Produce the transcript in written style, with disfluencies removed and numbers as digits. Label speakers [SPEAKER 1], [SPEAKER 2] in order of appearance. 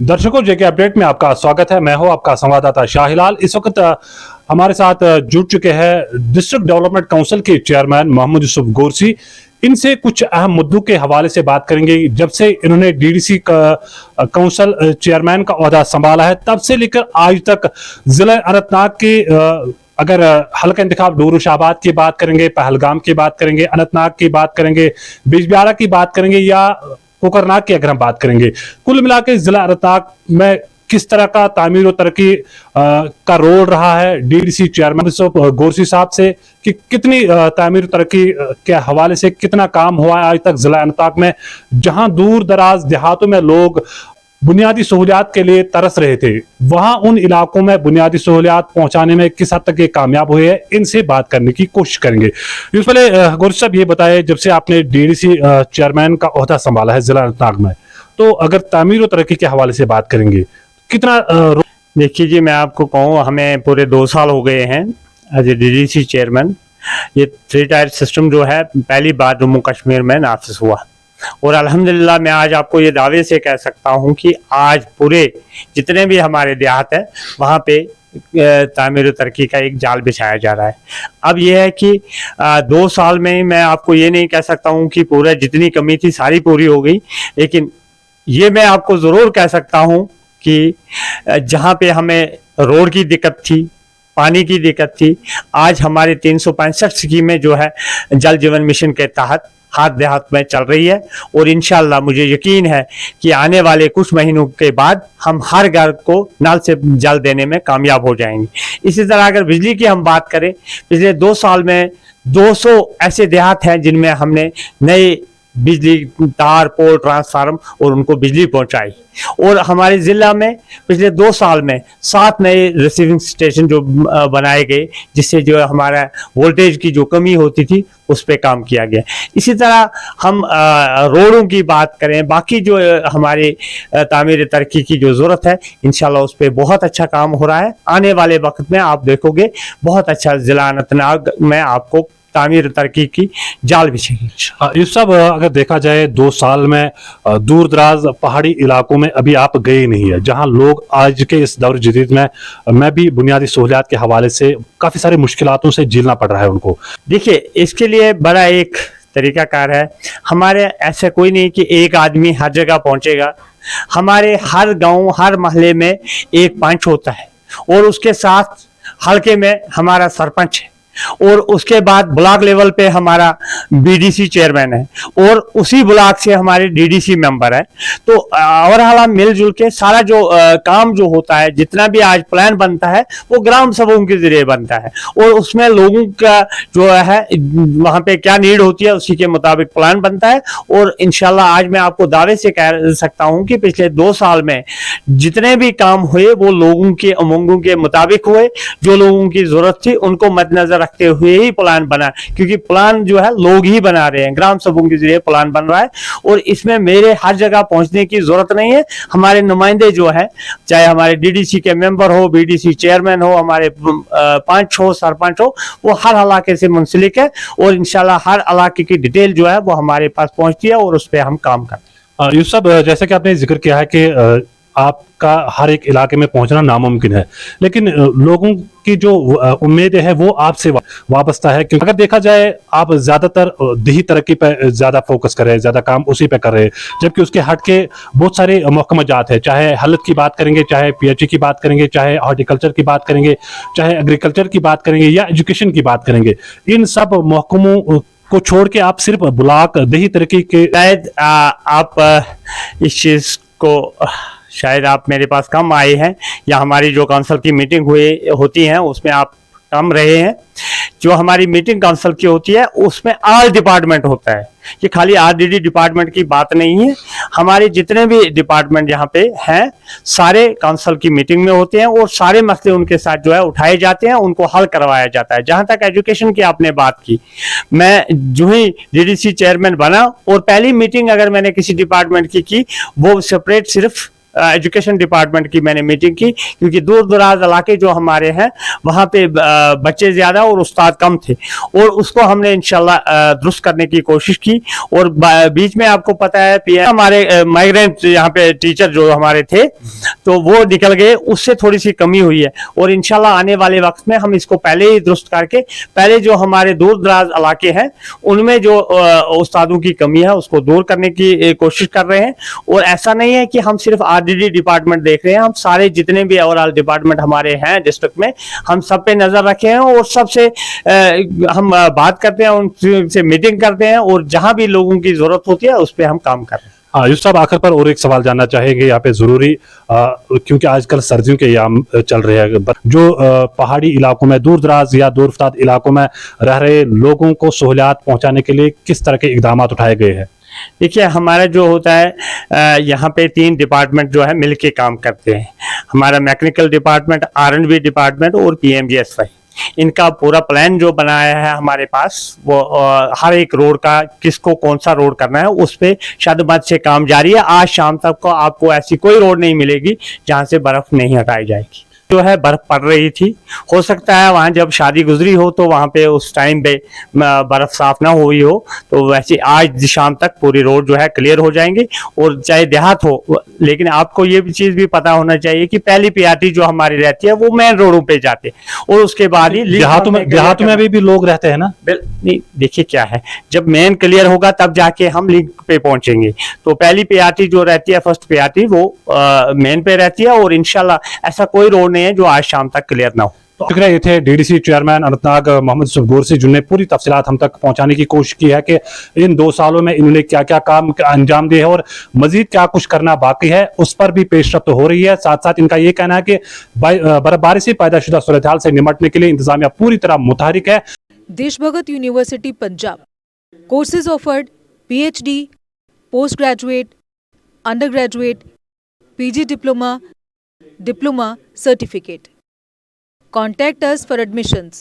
[SPEAKER 1] दर्शकों, जेके अपडेट में आपका स्वागत है। मैं हूं आपका संवाददाता शाहिलाल। इस वक्त हमारे साथ जुड़ चुके हैं डिस्ट्रिक्ट डेवलपमेंट काउंसिल के चेयरमैन मोहम्मद यूसुफ गोरसी। इनसे कुछ अहम मुद्दों के हवाले से बात करेंगे। जब से इन्होंने डीडीसी काउंसिल चेयरमैन का ओहदा संभाला है, तब से लेकर आज तक जिला अनंतनाग के अगर हल्का इंतखाब डोरूशाबाद की बात करेंगे, पहलगाम की बात करेंगे, अनंतनाग की बात करेंगे, बिजबिहारा की बात करेंगे या कोकरनाग की अगर हम बात करेंगे, कुल मिला के जिला अनंतनाग में किस तरह का तामीर और तरक्की का रोल रहा है डीडीसी चेयरमैन गोरसी साहब से, कि कितनी तामीर तरक्की के हवाले से कितना काम हुआ है आज तक जिला अनंतनाग में, जहां दूर दराज देहातों में लोग बुनियादी सहूलियात के लिए तरस रहे थे, वहां उन इलाकों में बुनियादी सहूलियात पहुंचाने में किस हद तक ये कामयाब हुए हैं। इनसे बात करने की कोशिश करेंगे। इससे पहले गोरसी साहब ये बताए, जब से आपने डीडीसी चेयरमैन का ओहदा संभाला है जिला अनंतनाग में, तो अगर तामीर और तरक्की के हवाले से बात करेंगे, कितना
[SPEAKER 2] देखिए जी, मैं आपको कहूँ, हमें पूरे 2 साल हो गए हैं एज ए डीडीसी चेयरमैन। ये 3 टायर सिस्टम जो है पहली बार जम्मू कश्मीर में नाफिज हुआ, और अल्हम्दुलिल्लाह मैं आज आपको ये दावे से कह सकता हूँ कि आज पूरे जितने भी हमारे देहात है वहाँ पे तामीर तरक्की का एक जाल बिछाया जा रहा है। अब यह है कि 2 साल में मैं आपको ये नहीं कह सकता हूँ कि पूरा जितनी कमी थी सारी पूरी हो गई, लेकिन ये मैं आपको ज़रूर कह सकता हूँ कि जहाँ पे हमें रोड की दिक्कत थी, पानी की दिक्कत थी, आज हमारे 365 स्कीमें जो है जल जीवन मिशन के तहत हाथ देहात में चल रही है, और इंशाल्लाह मुझे यकीन है कि आने वाले कुछ महीनों के बाद हम हर घर को नल से जल देने में कामयाब हो जाएंगे। इसी तरह अगर बिजली की हम बात करें, पिछले 2 साल में 200 ऐसे देहात हैं जिनमें हमने नए बिजली तार, पोल, ट्रांसफार्म और उनको बिजली पहुंचाई, और हमारे ज़िला में पिछले 2 साल में 7 नए रिसीविंग स्टेशन जो बनाए गए, जिससे जो हमारा वोल्टेज की जो कमी होती थी उस पर काम किया गया। इसी तरह हम रोडों की बात करें, बाकी जो हमारे तामीर तरक्की की जो ज़रूरत है, इंशाल्लाह उस पर बहुत अच्छा काम हो रहा है। आने वाले वक्त में आप देखोगे बहुत अच्छा ज़िला अनंतनाग में आपको तामीर तरक्की की जाल बिछेगी।
[SPEAKER 1] ये सब अगर देखा जाए 2 साल में दूर दराज पहाड़ी इलाकों में अभी आप गए नहीं है, जहां लोग आज के इस दौर जदीद में मैं भी बुनियादी सहूलियात के हवाले से काफ़ी सारी मुश्किलातों से झेलना पड़ रहा है उनको।
[SPEAKER 2] देखिए, इसके लिए बड़ा एक तरीकाकार है। हमारे ऐसा कोई नहीं कि एक आदमी हर जगह पहुंचेगा। हमारे हर गांव, हर मोहल्ले में एक पंच होता है, और उसके साथ हल्के में हमारा सरपंच है, और उसके बाद ब्लॉक लेवल पे हमारा बीडीसी चेयरमैन है, और उसी ब्लॉक से हमारे डीडीसी मेंबर है। तो ओवरऑल हम मिलजुल के सारा जो काम जो होता है, जितना भी आज प्लान बनता है, वो ग्राम सभाओं के जरिए बनता है, और उसमें लोगों का जो है वहाँ पे क्या नीड होती है उसी के मुताबिक प्लान बनता है। और इंशाल्लाह आज मैं आपको दावे से कह सकता हूँ कि पिछले 2 साल में जितने भी काम हुए वो लोगों के उमंगों के मुताबिक हुए। जो लोगों की जरूरत थी उनको मद्देनजर रखते हुए ही प्लान बना, क्योंकि प्लान जो है लोग ही बना रहे हैं, ग्राम सभाओं के जरिए प्लान बन रहा है, और इसमें मेरे हर जगह पहुंचने की जरूरत नहीं है। हमारे नुमाइंदे जो है, चाहे हमारे डीडीसी के मेंबर हो, बीडीसी चेयरमैन हो, हमारे पंच हो, सरपंच हो, वो हर इलाके से मुंसलिक है, और इंशाल्लाह हर इलाके की डिटेल जो है वो हमारे पास पहुंचती है, और उस पर हम काम करते हैं।
[SPEAKER 1] यूसुफ, जैसे कि आपने जिक्र किया है कि आपका हर एक इलाके में पहुंचना नामुमकिन है, लेकिन लोगों की जो उम्मीद है वो आपसे वाबस्ता है। क्योंकि अगर देखा जाए, आप ज्यादातर देही तरक्की पे ज्यादा फोकस कर रहे हैं, ज्यादा काम उसी पे कर रहे हैं, जबकि उसके हट के बहुत सारे महकमा जात है, चाहे हेल्थ की बात करेंगे, चाहे पीएचई की बात करेंगे, चाहे हॉर्टिकल्चर की बात करेंगे, चाहे एग्रीकल्चर की बात करेंगे या एजुकेशन की बात करेंगे। इन सब महकमों को छोड़ के आप सिर्फ ब्लॉक देही तरक्की के
[SPEAKER 2] शायद आप इस चीज को शायद आप मेरे पास कम आए हैं, या हमारी जो काउंसिल की मीटिंग होती हैं उसमें आप कम रहे हैं। जो हमारी मीटिंग काउंसिल की होती है उसमें ऑल डिपार्टमेंट होता है, ये खाली आरडीडी डिपार्टमेंट की बात नहीं है। हमारे जितने भी डिपार्टमेंट यहाँ पे हैं सारे काउंसिल की मीटिंग में होते हैं, और सारे मसले उनके साथ जो है उठाए जाते हैं, उनको हल करवाया जाता है। जहाँ तक एजुकेशन की आपने बात की, मैं जो ही डीडीसी चेयरमैन बना और पहली मीटिंग अगर मैंने किसी डिपार्टमेंट की वो सेपरेट सिर्फ एजुकेशन डिपार्टमेंट की मैंने मीटिंग की, क्योंकि दूर दराज इलाके जो हमारे हैं वहाँ पे बच्चे ज़्यादा और उस्ताद कम थे, और उसको हमने इंशाल्लाह दुरुस्त करने की कोशिश की। और बीच में आपको पता है पीएम हमारे माइग्रेंट यहाँ पे टीचर जो हमारे थे तो वो निकल गए, उससे थोड़ी सी कमी हुई है। और इंशाल्लाह आने वाले वक्त में हम इसको पहले ही दुरुस्त करके पहले जो हमारे दूर दराज इलाके हैं उनमें जो उस्तादों की कमी है उसको दूर करने की कोशिश कर रहे हैं। और ऐसा नहीं है कि हम सिर्फ आरडीडी डिपार्टमेंट देख रहे हैं, हम सारे जितने भी ओवरऑल डिपार्टमेंट हमारे हैं डिस्ट्रिक्ट में हम सब पे नजर रखे हैं, और सबसे हम बात करते हैं, उनसे मीटिंग करते हैं, और जहां भी लोगों की जरूरत होती है उस पर हम काम कर रहे हैं।
[SPEAKER 1] हाँ यूसुफ साहब, आखिर पर और एक सवाल जानना चाहेंगे यहाँ पे जरूरी, क्योंकि आजकल सर्दियों के याम चल रहे हैं, जो पहाड़ी इलाकों में दूर दराज या दूर दराज इलाकों में रह रहे लोगों को सहूलियात पहुंचाने के लिए किस तरह के इकदाम उठाए गए हैं?
[SPEAKER 2] देखिए, हमारा जो होता है यहाँ पे 3 डिपार्टमेंट जो है मिलके काम करते हैं। हमारा मैकेनिकल डिपार्टमेंट, R&B डिपार्टमेंट और PMGSY, इनका पूरा प्लान जो बनाया है हमारे पास, वो हर एक रोड का किसको कौन सा रोड करना है उस पे शदमत से काम जारी है। आज शाम तक को आपको ऐसी कोई रोड नहीं मिलेगी जहां से बर्फ नहीं हटाई जाएगी। जो है बर्फ पड़ रही थी, हो सकता है वहां जब शादी गुजरी हो तो वहां पे उस टाइम पे बर्फ साफ ना हुई हो, तो वैसे आज शाम तक पूरी रोड जो है क्लियर हो जाएंगी। और चाहे देहात हो, लेकिन आपको ये भी चीज भी पता होना चाहिए कि पहली प्रायोरिटी जो हमारी रहती है वो मेन रोडों पे जाते, और उसके बाद ही
[SPEAKER 1] देहातों में भी लोग रहते हैं ना।
[SPEAKER 2] नहीं, देखिए क्या है, जब मेन क्लियर होगा तब जाके हम लिंक पे पहुंचेंगे। तो पहली प्रायोरिटी जो रहती है, फर्स्ट प्रायोरिटी, वो मेन पे रहती है, और इंशाल्लाह ऐसा कोई रोड नहीं है जो आज शाम तक क्लियर ना हो।
[SPEAKER 1] तो ये थे डीडीसी चेयरमैन अनंतनाग मोहम्मद यूसुफ गोरसी, जिन्होंने पूरी तफसीलात हम तक पहुंचाने की कोशिश की है कि इन 2 सालों में इन्होंने क्या क्या काम अंजाम दिए हैं और मजीद क्या कुछ करना बाकी है, उस पर भी पेशरफ्त हो रही है। साथ साथ इनका ये कहना है कि बर्फबारी से पैदा शुदा सूरत हाल से निपटने के लिए इंतजामिया पूरी तरह मुतहरिक है।
[SPEAKER 3] Deshbhagat university Punjab, courses offered PhD, post graduate, under graduate, PG diploma, diploma certificate. Contact us for admissions.